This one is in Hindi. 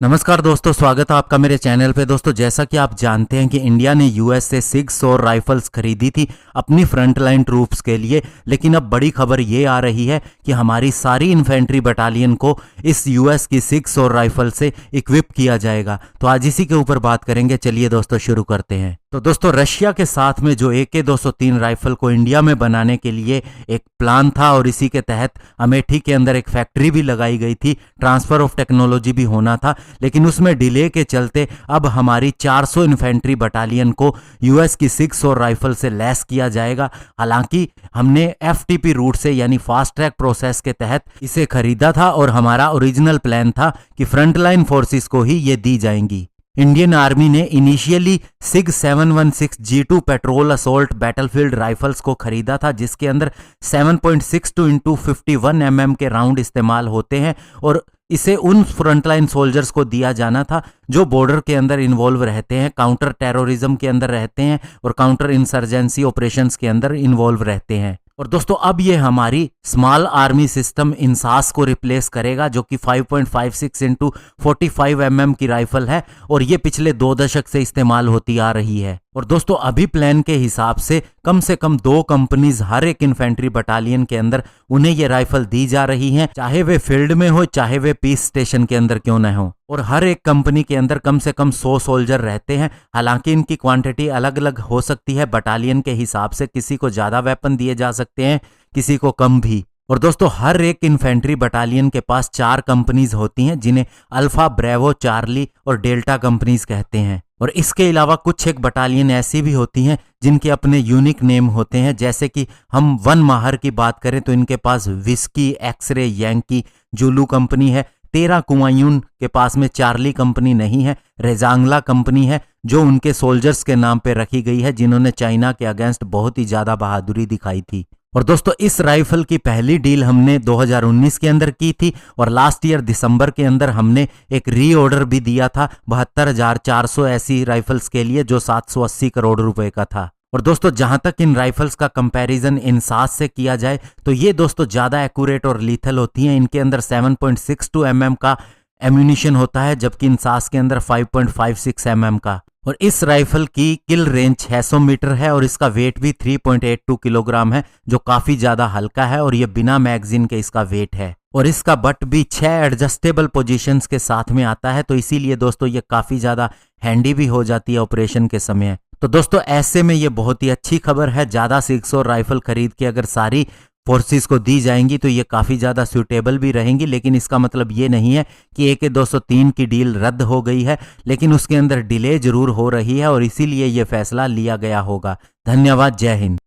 नमस्कार दोस्तों, स्वागत है आपका मेरे चैनल पे। दोस्तों, जैसा कि आप जानते हैं कि इंडिया ने यूएस से 600 राइफल्स खरीदी थी अपनी फ्रंटलाइन ट्रूप्स के लिए, लेकिन अब बड़ी खबर ये आ रही है कि हमारी सारी इन्फेंट्री बटालियन को इस यूएस की 600 राइफल से इक्विप किया जाएगा। तो आज इसी के ऊपर बात करेंगे। चलिए दोस्तों, शुरू करते हैं। तो दोस्तों, रशिया के साथ में जो AK-203 राइफल को इंडिया में बनाने के लिए एक प्लान था और इसी के तहत अमेठी के अंदर एक फैक्ट्री भी लगाई गई थी, ट्रांसफर ऑफ टेक्नोलॉजी भी होना था, लेकिन उसमें डिले के चलते अब हमारी 400 इन्फेंट्री बटालियन को यूएस की 600 राइफल से लैस किया जाएगा। हालांकि हमने FTP रूट से यानी फास्ट ट्रैक प्रोसेस के तहत इसे खरीदा था और हमारा ओरिजिनल प्लान था कि फ्रंटलाइन फोर्सेस को ही ये दी जाएंगी। इंडियन आर्मी ने initially SIG 716 G2 petrol assault battlefield rifles को खरीदा था, जिसके अंदर 7.62 × 51 mm के राउंड इस्तेमाल होते हैं और इसे उन फ्रंटलाइन सोल्जर्स को दिया जाना था जो बॉर्डर के अंदर इन्वॉल्व रहते हैं, काउंटर टेररिज्म के अंदर रहते हैं और काउंटर इंसर्जेंसी ऑपरेशंस के अंदर इन्वॉल्व रहते हैं। और दोस्तों, अब ये हमारी स्मॉल आर्मी सिस्टम इंसास को रिप्लेस करेगा, जो कि 5.56 × 45 mm की राइफल है और ये पिछले 2 दशक से इस्तेमाल होती आ रही है। और दोस्तों, अभी प्लान के हिसाब से कम 2 कंपनीज हर एक इन्फेंट्री बटालियन के अंदर उन्हें ये राइफल दी जा रही हैं, चाहे वे फील्ड में हो चाहे वे पीस स्टेशन के अंदर क्यों न हो। और हर एक कंपनी के अंदर कम से कम 100 सोल्जर रहते हैं। हालांकि इनकी क्वांटिटी अलग अलग हो सकती है बटालियन के हिसाब से, किसी को ज्यादा वेपन दिए जा सकते हैं, किसी को कम भी। और दोस्तों, हर एक इन्फेंट्री बटालियन के पास 4 कंपनीज होती हैं, जिन्हें अल्फा, ब्रेवो, चार्ली और डेल्टा कंपनीज कहते हैं। और इसके अलावा कुछ एक बटालियन ऐसी भी होती हैं जिनके अपने यूनिक नेम होते हैं। जैसे कि हम वन माहर की बात करें तो इनके पास whisky, x ray, Yankee, Julu company है। 13 कुमायून के पास में चार्ली कंपनी नहीं है, रेजांगला कंपनी है, जो उनके सोल्जर्स के नाम पे रखी गई है, जिन्होंने चाइना के अगेंस्ट बहुत ही ज्यादा बहादुरी दिखाई थी। और दोस्तों, इस राइफल की पहली डील हमने 2019 के अंदर की थी और लास्ट ईयर दिसंबर के अंदर हमने एक रीऑर्डर भी दिया था 72,400 ऐसी राइफल्स के लिए, जो 780 करोड़ रुपए का था। और दोस्तों, जहां तक इन राइफल्स का कंपैरिजन इंसास से किया जाए तो ये दोस्तों ज़्यादा एक्यूरेट और लीथल होती हैं। इनके अंदर 7.62 mm का एम्यूनिशन होता है, जबकि इंसास के अंदर 5.56 mm का। और इस राइफल की किल रेंज 600 मीटर है और इसका वेट भी 3.82 किलोग्राम है, जो काफ़ी ज़्यादा हल्का है और ये बिना मैगजीन के इसका वेट है। और इसका बट भी 6 एडजस्टेबल पोजीशंस के साथ में आता है, तो इसीलिए दोस्तों ये काफ़ी ज़्यादा हैंडी भी हो जाती है ऑपरेशन के समय। तो दोस्तों, ऐसे में ये बहुत ही अच्छी खबर है। ज़्यादा 600 राइफल खरीद के अगर सारी फोर्सेस को दी जाएंगी तो ये काफ़ी ज़्यादा सूटेबल भी रहेंगी, लेकिन इसका मतलब ये नहीं है कि AK-203 की डील रद्द हो गई है, लेकिन उसके अंदर डिले जरूर हो रही है और इसीलिए ये फैसला लिया गया होगा। धन्यवाद। जय हिंद।